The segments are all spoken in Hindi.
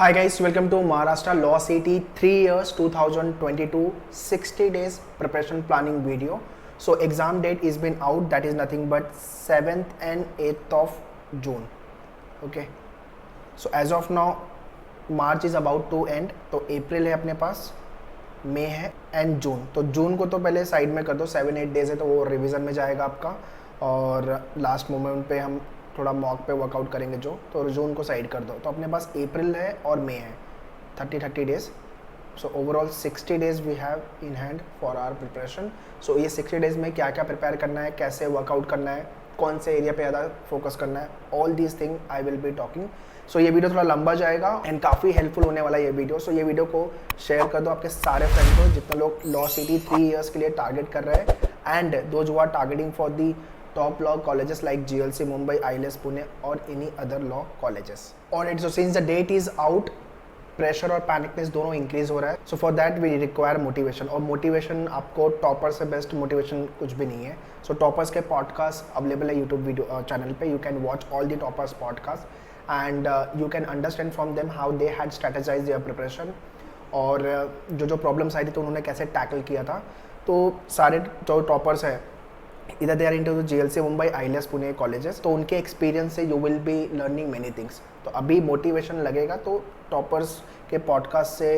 Hi guys, welcome to Maharashtra Law City 3 years 2022 60 days preparation planning video. So exam date is been out, that is nothing but 7th and 8th of June. Okay. So as of now March is about to end. तो April है अपने पास, May है एंड जून. तो जून को तो पहले साइड में कर दो, 7-8 डेज है तो वो रिवीजन में जाएगा आपका और लास्ट मोमेंट पे हम थोड़ा मॉक पे वर्कआउट करेंगे जो, तो जून को साइड कर दो. तो अपने पास अप्रैल है और मई है, 30 days. So overall 60 days we have in hand for our preparation. So ये 60 डेज में क्या क्या प्रिपेयर करना है, कैसे वर्कआउट करना है, कौन से एरिया पे ज़्यादा फोकस करना है, all these thing I will be talking. So ये वीडियो थोड़ा लंबा जाएगा एंड काफ़ी हेल्पफुल होने वाला है ये वीडियो. सो ये वीडियो को शेयर कर दो आपके सारे फ्रेंड को जितने लोग लॉ सिटी 3 ईयर्स के लिए टारगेट कर रहे हैं and those who are targeting for the top law colleges like GLC Mumbai, ILS Pune or any other law colleges. Alright, so since the date is out, pressure और पैनिकनेस दोनों इंक्रीज हो रहा है. So for that we require motivation. और मोटिवेशन आपको टॉपर से बेस्ट मोटिवेशन कुछ भी नहीं है. सो टॉपर्स के पॉडकास्ट अवेलेबल है यूट्यूब वीडियो चैनल पे. You can watch all the toppers podcast and you can understand from them how they had strategise their preparation और जो प्रॉब्लम्स आई थी तो उन्होंने कैसे टैकल किया था. तो सारे जो टॉपर्स है इधर they are into GLC Mumbai, ILS Pune colleges, तो उनके एक्सपीरियंस से you will be learning many things. तो अभी मोटिवेशन लगेगा तो टॉपर्स के पॉडकास्ट से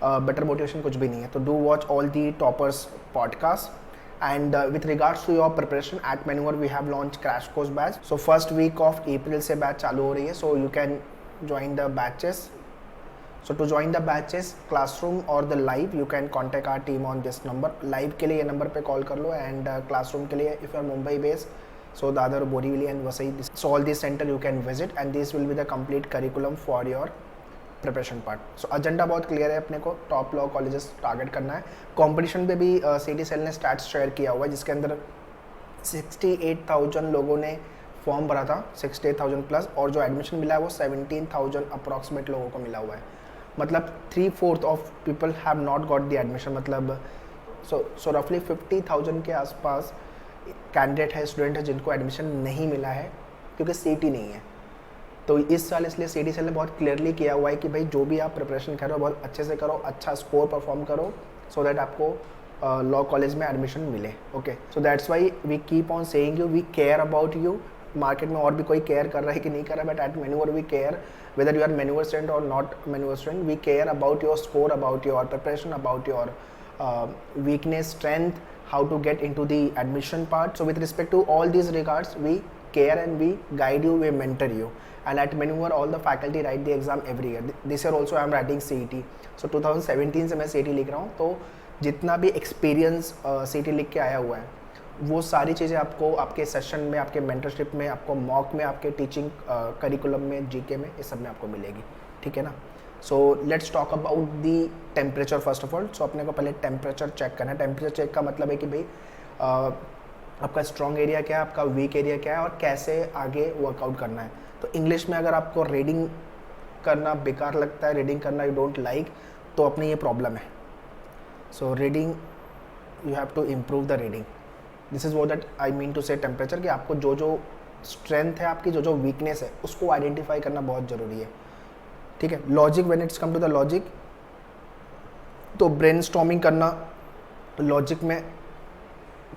बेटर मोटिवेशन कुछ भी नहीं है. तो do watch all the toppers podcast and with regards to your preparation at मैन्यूअर we have launch crash course batch. So first week of April से बैच चालू हो रही है. So you can join the batches. So to join the batches, classroom or the live, you can contact our team on this number. Live के लिए ये नंबर पे कॉल कर लो एंड classroom के लिए if you are Mumbai based, so the other Borivali and Vasai, so all these center you can visit and this will be the complete curriculum for your preparation part. So agenda बहुत क्लियर है अपने को, टॉप लॉ कॉलेजेस टारगेट करना है. कंपटीशन पे भी सिटी सेल ने स्टैट्स शेयर किया हुआ है जिसके अंदर 68,000 लोगों ने फॉर्म भरा था, 68,000 प्लस, और जो एडमिशन मिला है वो 17,000 अप्रॉक्सीमेट लोगों को मिला हुआ है. मतलब 3/4 of people have not got the admission. मतलब सो रफली 50,000 के आसपास कैंडिडेट है, स्टूडेंट है जिनको एडमिशन नहीं मिला है क्योंकि सीटी नहीं है. तो इस साल इसलिए सिटी सेल ने बहुत क्लियरली किया हुआ है कि भाई जो भी आप प्रिपरेशन कर रहे हो बहुत अच्छे से करो, अच्छा स्कोर परफॉर्म करो सो दैट आपको लॉ कॉलेज में एडमिशन मिले. Okay, so that's why we keep on saying you, we care about you. Market में और भी कोई केयर कर रहा है कि नहीं कर रहा है, बट एट मैन्यूअर we care whether you are maneuver student or not maneuver student. We care about your score, about your preparation, about your weakness, strength, how to get into the admission part. So with respect to all these regards, we care and we guide you, we mentor you. And at maneuver all the faculty write the exam every year. This year also I am writing CET. So 2017 से मैं CET लिख रहा हूँ. तो जितना भी एक्सपीरियंस CET लिख के आया हुआ है वो सारी चीज़ें आपको आपके सेशन में, आपके मेंटरशिप में, आपको मॉक में, आपके टीचिंग करिकुलम में, जीके में, इस सब में आपको मिलेगी. ठीक है ना. So let's talk about the temperature first of all. So अपने को पहले टेम्परेचर चेक करना है. टेम्परेचर चेक का मतलब है कि भाई आपका स्ट्रॉन्ग एरिया क्या है, आपका वीक एरिया क्या है और कैसे आगे वर्कआउट करना है. तो इंग्लिश में अगर आपको रीडिंग करना बेकार लगता है, रीडिंग करना यू डोंट लाइक, तो अपनी ये प्रॉब्लम है. So reading you have to improve the reading. This is what that I mean to say temperature, कि आपको जो जो स्ट्रेंथ है, आपकी जो जो वीकनेस है उसको आइडेंटिफाई करना बहुत ज़रूरी है. ठीक है. Logic, when it's come to the logic, तो ब्रेनस्टॉर्मिंग करना लॉजिक में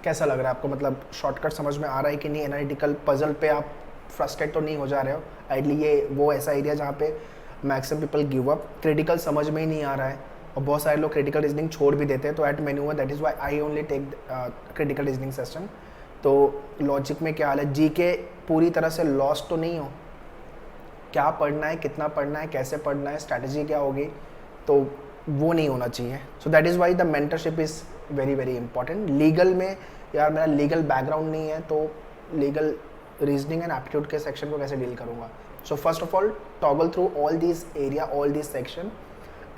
कैसा लग रहा है आपको, मतलब शॉर्टकट समझ में आ रहा है कि नहीं, एनालिटिकल पजल पे आप फ्रस्ट्रेट तो नहीं हो जा रहे हो. आइडली ये वो ऐसा एरिया जहाँ पे maximum people give up, critical समझ में ही नहीं आ रहा है और बहुत सारे लोग क्रिटिकल रीजनिंग छोड़ भी देते हैं. तो एट मैन्यूअर that is why I only take critical reasoning session. तो लॉजिक में क्या हाल है, जीके पूरी तरह से लॉस्ट तो नहीं हो, क्या पढ़ना है, कितना पढ़ना है, कैसे पढ़ना है, स्ट्रैटेजी क्या होगी, तो वो नहीं होना चाहिए. So that is why the mentorship is very very important. Legal में यार मेरा लीगल बैकग्राउंड नहीं है तो लीगल रीजनिंग एंड एप्टीट्यूड के सेक्शन को कैसे डील करूँगा. So first of all toggle through all this area, all this section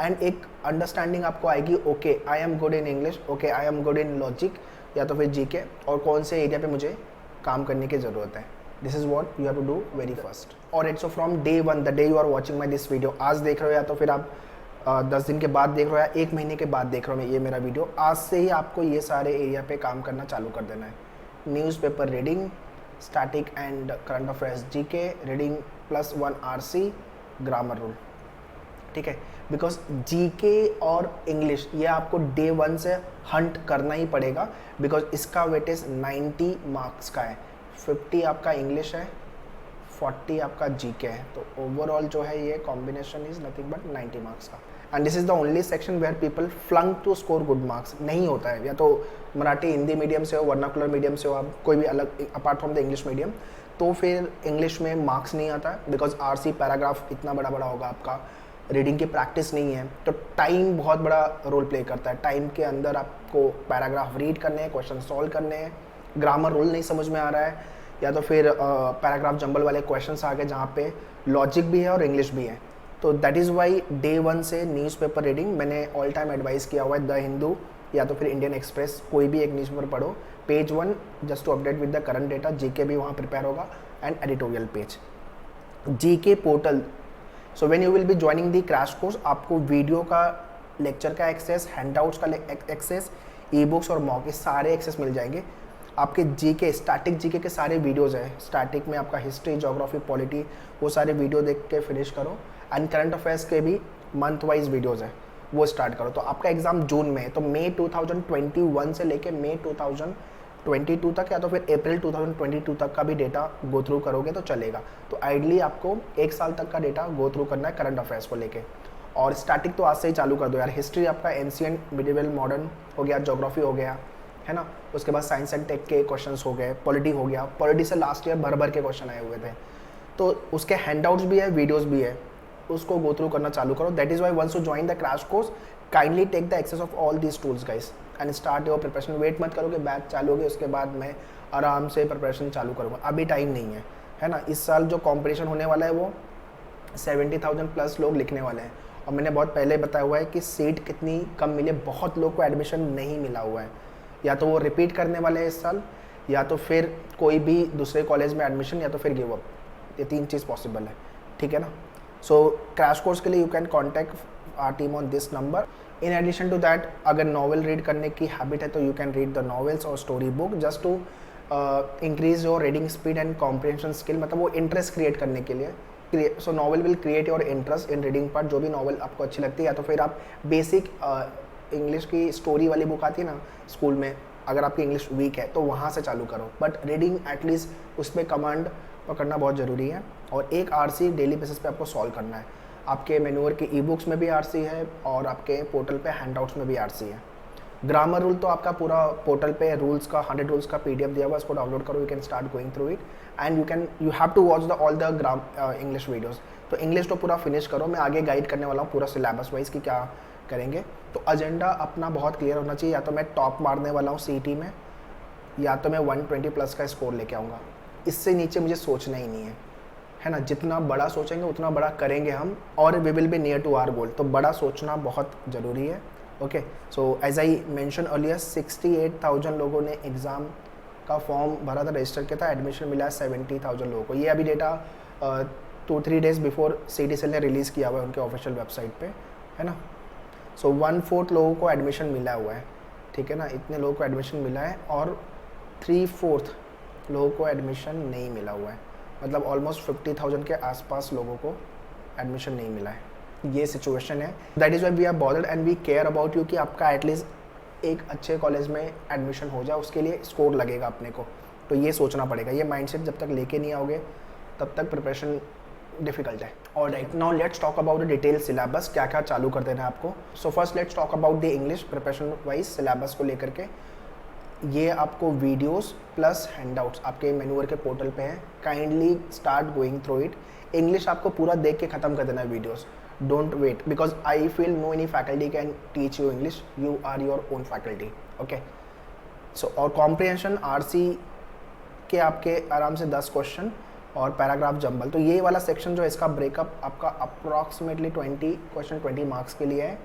and एक अंडरस्टैंडिंग आपको आएगी. Okay, I am good in English, okay I am good in logic या तो फिर जीके, और कौन से एरिया पे मुझे काम करने की ज़रूरत है. This is what you have to do very first. और it's from day one, the day you are watching my this video, आज देख रहे हो या तो फिर आप 10 दिन के बाद देख रहे हो या 1 महीने के बाद देख रहे हो ये मेरा वीडियो, आज से ही आपको ये सारे एरिया पे काम करना चालू कर देना है. Newspaper reading, static and current affairs GK reading +1 RC, grammar rule. ठीक है, बिकॉज जीके और इंग्लिश ये आपको डे 1 से हंट करना ही पड़ेगा, बिकॉज इसका वेटेज 90 मार्क्स का है, 50 आपका इंग्लिश है, 40 आपका जीके है, तो ओवरऑल जो है ये combination is nothing but 90 marks का। And this is the only section where people flunk to score good marks. नहीं होता है, या तो मराठी हिंदी मीडियम से हो, वर्नाकुलर मीडियम से हो, आप कोई भी अलग apart from the English medium, तो फिर इंग्लिश में मार्क्स नहीं आता है, बिकॉज आरसी पैराग्राफ इतना बड़ा बड़ा होगा, आपका रीडिंग की प्रैक्टिस नहीं है, तो टाइम बहुत बड़ा रोल प्ले करता है। टाइम के अंदर आपको पैराग्राफ रीड करने हैं, क्वेश्चन सॉल्व करने हैं, ग्रामर रूल नहीं समझ में आ रहा है, या तो फिर पैराग्राफ जंबल वाले क्वेश्चंस आ गए जहाँ पे लॉजिक भी है और इंग्लिश भी है। तो दैट इज़ वाई डे 1 से न्यूज़पेपर रीडिंग मैंने ऑल टाइम एडवाइस किया हुआ है, द हिंदू या तो फिर इंडियन एक्सप्रेस, कोई भी एक न्यूज़पेपर पढ़ो, page 1 just to update with the current data, GK भी वहाँ प्रिपेयर होगा, and editorial page. GK portal, so when you will be joining the crash course, आपको वीडियो का, लेक्चर का एक्सेस, हैंडआउट्स का एक्सेस, ई बुक्स और मॉक, सारे एक्सेस मिल जाएंगे। आपके जीके, स्टैटिक जीके के सारे वीडियोस हैं, स्टैटिक में आपका हिस्ट्री, ज्योग्राफी, पॉलिटी, वो सारे वीडियो देख के फिनिश करो, एंड करंट अफेयर्स के भी मंथ वाइज वीडियोस हैं, वो स्टार्ट करो। तो आपका एग्जाम जून में है, तो मई 2021 से लेके मई 2022 तक या तो फिर अप्रैल 2022 तक का भी डेटा गो थ्रू करोगे तो चलेगा। तो आइडली आपको 1 साल तक का डेटा गो थ्रू करना है करंट अफेयर्स को लेके। और स्टैटिक तो आज से ही चालू कर दो यार, हिस्ट्री आपका एंशिएंट, मिडिवल, मॉडर्न हो गया, ज्योग्राफी हो गया, है ना, उसके बाद साइंस एंड टेक के क्वेश्चंस हो गए, पॉलिटी हो गया, पॉलिटी से लास्ट ईयर भर भर के क्वेश्चन आए हुए थे, तो उसके हैंडआउट्स भी है, वीडियोस भी है, उसको गो थ्रू करना चालू करो। That is why once you join the crash course, kindly take the access of all these tools guys and start your preparation. Wait मत करो कि बैच चालू होगी उसके बाद मैं आराम से प्रिपरेशन चालू करूँगा, अभी टाइम नहीं है ना। इस साल जो कॉम्पिटिशन होने वाला है वो 70,000 प्लस लोग लिखने वाले हैं, और मैंने बहुत पहले बताया हुआ है कि सीट कितनी कम मिले, बहुत लोग को एडमिशन नहीं मिला हुआ है, या तो वो रिपीट करने वाले हैं इस साल, या तो फिर कोई भी दूसरे कॉलेज में एडमिशन, या तो फिर गिव अप, ये 3 चीज़ पॉसिबल है, ठीक है ना। सो क्रैश कोर्स के लिए you can contact our team on this number. In addition to that, अगर नॉवल रीड करने की हैबिट है तो you can read the novels और story book just to increase your reading speed and comprehension skill, मतलब वो इंटरेस्ट क्रिएट करने के लिए। So novel will create your interest in reading part, जो भी नॉवल आपको अच्छी लगती है, या तो फिर आप बेसिक इंग्लिश की स्टोरी वाली बुक आती है ना स्कूल में, अगर आपकी इंग्लिश वीक है तो वहाँ से चालू करो, बट रीडिंग एटलीस्ट उसमें कमांड पकड़ना बहुत ज़रूरी है। और एक आरसी डेली बेसिस पे आपको सॉल्व करना है। आपके मेन्यूअर के ई बुक्स में भी आरसी है और आपके पोर्टल पे हैंडआउट्स में भी आरसी है। ग्रामर रूल तो आपका पूरा पोर्टल पे रूल्स का 100 रूल्स का PDF दिया हुआ, इसको डाउनलोड करो, you can start going through it and you have to watch all the English videos. तो इंग्लिश तो पूरा फिनिश करो, मैं आगे गाइड करने वाला हूँ पूरा सिलेबस वाइज कि क्या करेंगे। तो एजेंडा अपना बहुत क्लियर होना चाहिए, या तो मैं टॉप मारने वाला हूँ CET में, या तो मैं 120 प्लस का स्कोर लेके आऊँगा, इससे नीचे मुझे सोचना ही नहीं है ना। जितना बड़ा सोचेंगे उतना बड़ा करेंगे हम, और we will be near to our goal. तो बड़ा सोचना बहुत ज़रूरी है। Okay, so as I mention earlier, 68,000 लोगों ने एग्ज़ाम का फॉर्म भरा था, रजिस्टर किया था, एडमिशन मिला है 70,000 लोगों को। ये अभी डेटा 2-3 डेज़ बिफोर CDCL ने रिलीज़ किया हुआ है उनके ऑफिशियल वेबसाइट पे, है ना। सो 1/4 लोगों को एडमिशन मिला हुआ है, ठीक है ना, इतने लोगों को एडमिशन मिला है, और 3/4 लोगों को एडमिशन नहीं मिला हुआ है, मतलब ऑलमोस्ट 50,000 के आसपास लोगों को एडमिशन नहीं मिला है। ये सिचुएशन है। That is why we are bothered and we care about you कि आपका एटलीस्ट एक अच्छे कॉलेज में एडमिशन हो जाए, उसके लिए स्कोर लगेगा अपने को। तो ये सोचना पड़ेगा, ये माइंडसेट जब तक लेके नहीं आओगे तब तक प्रिपरेशन डिफिकल्ट है। और right now let's talk about the detail syllabus, क्या क्या चालू कर देना है आपको। So first let's talk about the English preparation wise syllabus को लेकर के। ये आपको वीडियोस प्लस हैंडआउट्स आपके मेन्यूअर के पोर्टल पे हैं, kindly start going through it. English आपको पूरा देख के ख़त्म कर देना है videos, don't wait, because I feel no any faculty can teach you English, you are your own faculty. Okay, so और कॉम्प्रिहेंशन RC के आपके आराम से 10 क्वेश्चन और पैराग्राफ जंबल। तो ये वाला सेक्शन जो है इसका ब्रेकअप आपका अप्रॉक्सीमेटली 20 क्वेश्चन 20 मार्क्स के लिए है,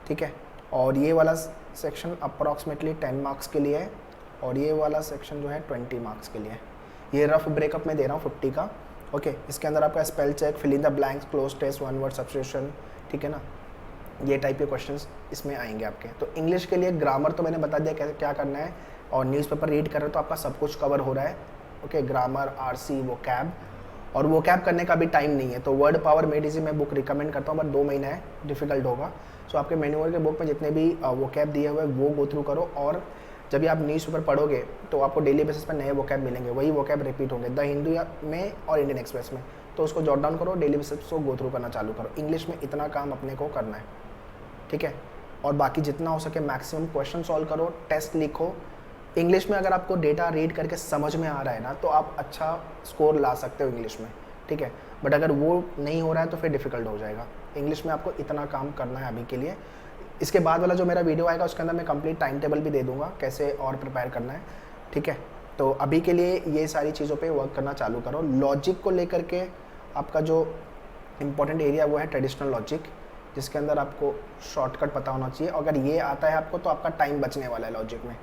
ठीक है। और ये वाला सेक्शन अप्रॉक्सीमेटली 10 मार्क्स के लिए है, और ये वाला सेक्शन जो है 20 मार्क्स के लिए है। ये रफ ब्रेकअप में दे रहा हूँ 50 का। ओके, इसके अंदर आपका spell check, fill in the blanks, cloze test, one word substitution, ठीक है ना, ये टाइप के क्वेश्चंस इसमें आएंगे आपके। तो इंग्लिश के लिए ग्रामर तो मैंने बता दिया कैसे क्या करना है, और न्यूज़पेपर रीड कर रहे हो तो आपका सब कुछ कवर हो रहा है। Okay, grammar, RC, vocab. और वो कैप करने का भी टाइम नहीं है। तो वर्ड पावर मेड इजी मैं बुक रिकमेंड करता हूँ, बट 2 महीना है, डिफिकल्ट होगा। सो आपके मैनुअल के बुक में जितने भी वो कैप दिए हुए वो गो थ्रू करो, और जब भी आप न्यूज़पेपर पढ़ोगे तो आपको डेली बेसिस पर नए वो कैप मिलेंगे, वही वो कैप रिपीट होंगे द हिंदू में और इंडियन एक्सप्रेस में। तो उसको जॉट डाउन करो, डेली बेसिस को गो थ्रू करना चालू करो। इंग्लिश में इतना काम अपने को करना है, ठीक है। और बाकी जितना हो सके मैक्सिमम क्वेश्चन सॉल्व करो, टेस्ट लिखो। इंग्लिश में अगर आपको डेटा रीड करके समझ में आ रहा है ना, तो आप अच्छा स्कोर ला सकते हो इंग्लिश में, ठीक है। बट अगर वो नहीं हो रहा है तो फिर डिफ़िकल्ट हो जाएगा। इंग्लिश में आपको इतना काम करना है अभी के लिए। इसके बाद वाला जो मेरा वीडियो आएगा उसके अंदर मैं कंप्लीट टाइम टेबल भी दे दूंगा कैसे और प्रिपेयर करना है, ठीक है। तो अभी के लिए ये सारी चीज़ों पे वर्क करना चालू करो। लॉजिक को लेकर के आपका जो इम्पोर्टेंट एरिया वो है ट्रेडिशनल लॉजिक, जिसके अंदर आपको शॉर्टकट पता होना चाहिए। अगर ये आता है आपको तो आपका टाइम बचने वाला है लॉजिक में,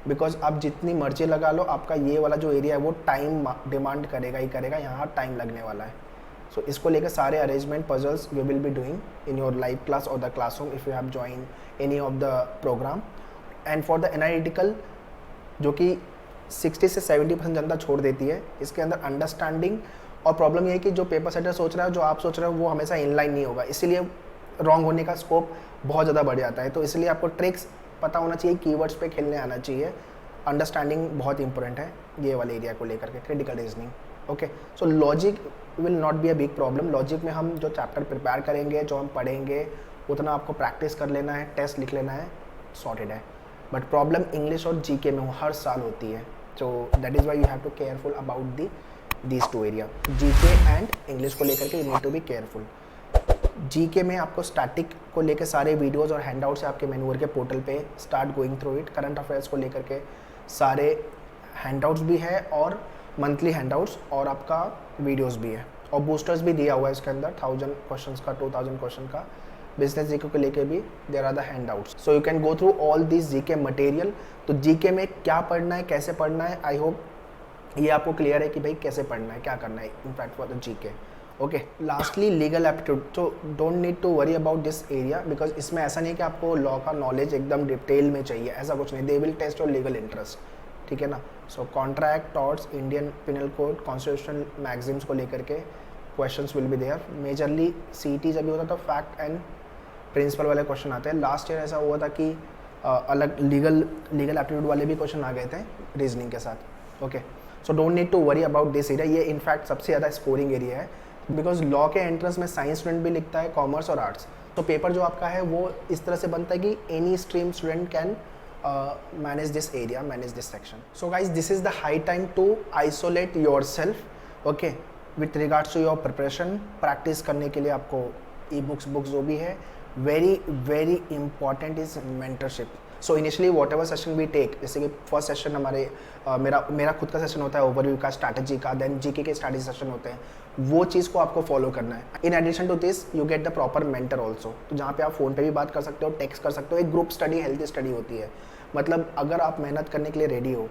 बिकॉज आप जितनी मर्जी लगा लो, आपका ये वाला जो एरिया है वो टाइम डिमांड करेगा ही करेगा, यहाँ टाइम लगने वाला है। सो इसको लेकर सारे arrangement puzzles you will be doing in your live class or the classroom if you have join any of the programme. And for the analytical, जो कि 60 से 70% जनता छोड़ देती है, इसके अंदर अंडरस्टैंडिंग और प्रॉब्लम ये है कि जो पेपर सेटर सोच रहा है, जो आप सोच रहे हो वो हमेशा इनलाइन नहीं होगा, इसीलिए रॉन्ग होने का स्कोप बहुत ज़्यादा बढ़ जाता है। तो इसलिए आपको ट्रिक्स पता होना चाहिए, कीवर्ड्स पे खेलने आना चाहिए। अंडरस्टैंडिंग बहुत इंपॉर्टेंट है ये वाले एरिया को लेकर के, critical reasoning. Okay, so logic will not be a big problem. Logic में हम जो चैप्टर प्रिपेयर करेंगे, जो हम पढ़ेंगे, उतना आपको प्रैक्टिस कर लेना है, टेस्ट लिख लेना है, सॉर्टेड है। बट प्रॉब्लम इंग्लिश और जीके में हर साल होती है, तो that is why you have to careful about these two area, GK and English को लेकर के you need to be careful. GK में आपको स्टैटिक को लेकर सारे वीडियोज़ और हैंडआउट्स आपके मैनुअल के पोर्टल पे start going through it. Current affairs को लेकर के सारे हैंडआउट्स भी है, और मंथली हैंडआउट्स, और आपका वीडियोस भी है, और बूस्टर्स भी दिया हुआ है इसके अंदर 1000 क्वेश्चंस का, 2000 क्वेश्चन का। बिजनेस जीके को लेके भी there are the handouts, so you can go through all this GK material. तो जीके में क्या पढ़ना है, कैसे पढ़ना है, आई होप ये आपको क्लियर है कि भाई कैसे पढ़ना है, क्या करना है in fact for the GK. Okay, lastly legal aptitude. तो don't need to worry about this area, because इसमें ऐसा नहीं कि आपको लॉ का नॉलेज एकदम डिटेल में चाहिए, ऐसा कुछ नहीं। They will test your legal interest, ठीक है ना। So contract, torts, Indian penal code, constitutional maxims को लेकर के questions will be there. Majorly CET जब भी होता है तो फैक्ट एंड प्रिंसिपल वाले क्वेश्चन आते हैं। लास्ट ईयर ऐसा हुआ था कि अलग लीगल एप्टीट्यूड वाले भी क्वेश्चन आ गए थे रीजनिंग के साथ। Okay, so don't need to worry about this area. ये इनफैक्ट सबसे ज़्यादा स्कोरिंग एरिया है, बिकॉज लॉ के एंट्रेंस में साइंस स्टूडेंट भी लिखता है, कॉमर्स और आर्ट्स। तो पेपर जो आपका है वो इस तरह से बनता है कि any stream student can manage this area, manage this section. So guys, this is the high time to isolate yourself, okay, with regards to your preparation. practice करने के लिए आपको e-books जो भी है, very important is mentorship. So initially whatever session we take, जैसे कि फर्स्ट सेशन हमारे मेरा खुद का सेशन होता है ओवरव्यू का, स्ट्रैटेजी का, देन जीके के स्ट्रैटेजी सेशन होते हैं, वो चीज़ को आपको फॉलो करना है। In addition to this you get the proper mentor also, तो जहाँ पे आप फ़ोन पे भी बात कर सकते हो, टेक्स्ट कर सकते हो। एक ग्रुप स्टडी हेल्थी स्टडी होती है, मतलब अगर आप मेहनत करने के लिए रेडी हो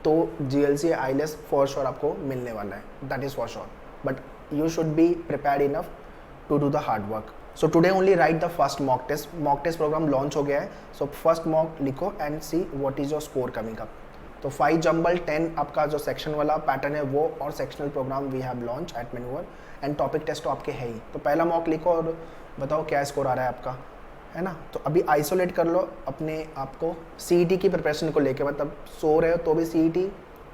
तो GLC IELTS फॉर श्योर आपको मिलने वाला है, that is for sure. But you should be prepared enough to do the hard work. So today only right the first mock test program launch हो गया है। सो फर्स्ट मॉक लिखो and see what is your score coming up. तो 5 जंबल 10 आपका जो सेक्शन वाला पैटर्न है वो, और sectional program we have launch at manual, and topic test तो आपके है ही। तो पहला मॉक लिखो और बताओ क्या स्कोर आ रहा है आपका, है ना। तो अभी आइसोलेट कर लो अपने आप को CET की प्रिपरेशन को लेके, मतलब सो रहे हो तो भी CET,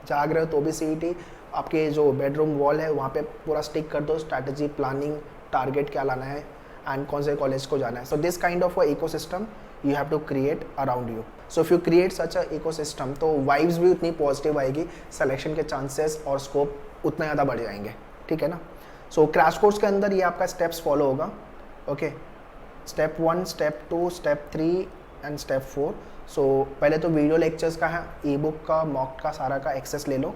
जाग रहे हो तो भी CET, आपके जो बेडरूम वॉल है वहाँ पे पूरा स्टिक कर दो, स्ट्रैटेजी, प्लानिंग, टारगेट क्या लाना है एंड कौन से कॉलेज को जाना है। So this kind of a ecosystem you have to create around you. So if you create such a ecosystem, तो वाइब्स भी उतनी पॉजिटिव आएगी, सिलेक्शन के चांसेस और स्कोप उतना ज़्यादा बढ़ जाएंगे, ठीक है ना। सो क्रैश कोर्स के अंदर ये आपका स्टेप्स फॉलो होगा। Okay, step 1, step 2, step 3 and step 4। सो पहले तो वीडियो लेक्चर्स का है, ई-बुक का, मॉक का, सारा का एक्सेस ले लो।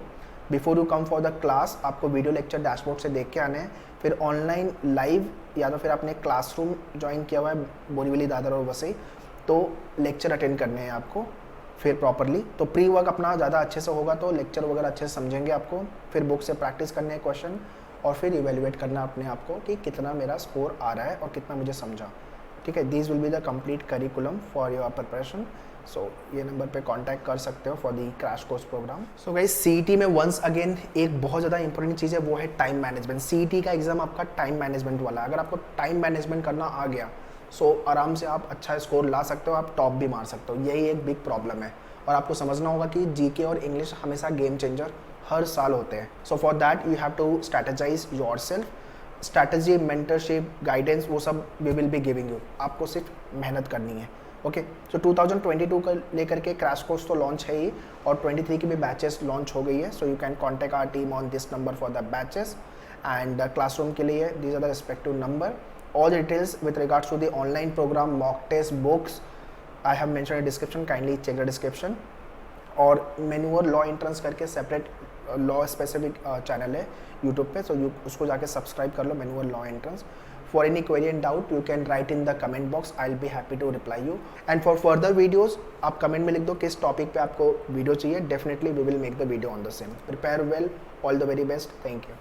Before you come for the class आपको वीडियो लेक्चर डैशबोर्ड से देख के आने हैं, फिर ऑनलाइन लाइव या तो फिर आपने क्लासरूम ज्वाइन किया हुआ है बोरीवली, दादर और वसई, तो लेक्चर अटेंड करने हैं आपको फिर प्रॉपरली। तो प्री वर्क अपना ज़्यादा अच्छे से होगा तो लेक्चर वगैरह अच्छे से समझेंगे आपको, फिर बुक से प्रैक्टिस करने हैं क्वेश्चन, और फिर इवेल्युएट करना अपने आप को कि कितना मेरा स्कोर आ रहा है और कितना मुझे समझा। ठीक है, these will be the complete curriculum for your preparation. So ये नंबर पे कांटेक्ट कर सकते हो for the crash course programme. So guys CET में वंस अगेन एक बहुत ज़्यादा इंपॉर्टेंट चीज़ है, वो है टाइम मैनेजमेंट। सीईटी का एग्जाम आपका टाइम मैनेजमेंट वाला है। अगर आपको टाइम मैनेजमेंट करना आ गया सो आराम से आप अच्छा स्कोर ला सकते हो, आप टॉप भी मार सकते हो। यही एक बिग प्रॉब्लम है और आपको समझना होगा कि जीके और इंग्लिश हमेशा गेम चेंजर हर साल होते हैं। So for that you have to strategize yourself. Strategy, mentorship, guidance वो सब we will be giving you. आपको सिर्फ मेहनत करनी है। ओके, सो 2022 को लेकर के क्रैश कोर्स तो लॉन्च है ही और 23 की भी बैचेस लॉन्च हो गई है। So you can contact our team on this number for the batches and classroom के लिए these are the respective number. All details with regards to the online programme, mock test, books I have mention in description, kindly check the description. और मैन्यूअर लॉ एंट्रेंस करके सेपरेट लॉ स्पेसिफिक चैनल है यूट्यूब पे, सो उसको जाके सब्सक्राइब कर लो, manual law entrance. For any query and doubt you can write in the comment box, I will be happy to reply you. And for further videos आप कमेंट में लिख दो किस टॉपिक पे आपको वीडियो चाहिए, definitely we will make the video on the same. Prepare well, all the very best, thank you.